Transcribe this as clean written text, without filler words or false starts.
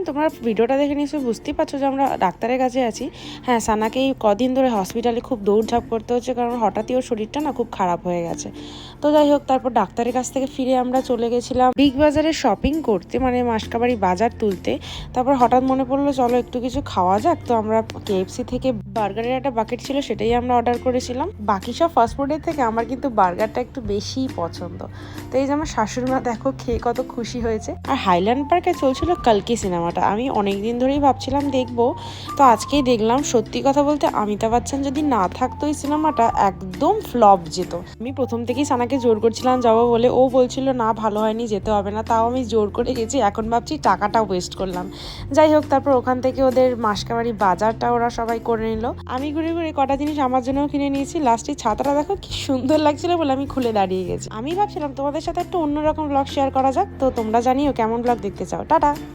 তোমরা ভিডিওটা দেখে নিশ্চয়ই বুঝতেই পারছো যে আমরা ডাক্তারের কাছে আছি। হ্যাঁ, সানাকে এই কদিন ধরে হসপিটালে খুব দৌড়ঝাঁপ করতে হচ্ছে, কারণ হঠাৎই ওর শরীরটা না খুব খারাপ হয়ে গেছে। তো যাই হোক, তারপর ডাক্তারের কাছ থেকে ফিরে আমরা চলে গেছিলাম বিগ বাজারে শপিং করতে, মানে মাসকাবাড়ি বাজার তুলতে। তারপর হঠাৎ মনে পড়লো চলো একটু কিছু খাওয়া যাক। তো আমরা KFC থেকে বার্গারের একটা বাকেট ছিল, সেটাই আমরা অর্ডার করেছিলাম। বাকি সব ফাস্টফুডের থেকে আমার কিন্তু বার্গারটা একটু বেশিই পছন্দ। তো এই যে আমার শাশুড়ি মা দেখো খেয়ে কত খুশি হয়েছে। আর হাইল্যান্ড পার্কে চলছিল কালকি সিনেমাটা, আমি অনেক দিন ধরেই ভাবছিলাম দেখবো, তো আজকেই দেখলাম। সত্যি কথা বলতে অমিতাভ বচ্চন যদি না থাকতো এই সিনেমাটা একদম ফ্লপ যেত। আমি প্রথম থেকেই সানাকে জোর করছিলাম যাবো বলে, ও বলছিল না ভালো হয়নি, যেতে হবে না। তাও আমি জোর করে গেছি, এখন ভাবছি টাকাটা ওয়েস্ট করলাম। যাই হোক, তারপর ওখান থেকে ওদের মাসকাবাড়ি বাজারটা ওরা সবাই করে নিল। আমি ঘুরে ঘুরে কটা জিনিস আমার জন্যও কিনে নিয়েছি। লাস্টে ছাতাটা দেখো কি সুন্দর লাগছিল বলে আমি খুলে দাঁড়িয়ে গেছি। আমি ভাবছিলাম তোমাদের সাথে একটু অন্যরকম ব্লগ শেয়ার করা যাক, তো তোমরা জানিও কেমন ব্লগ দেখতে চাও। টাটা।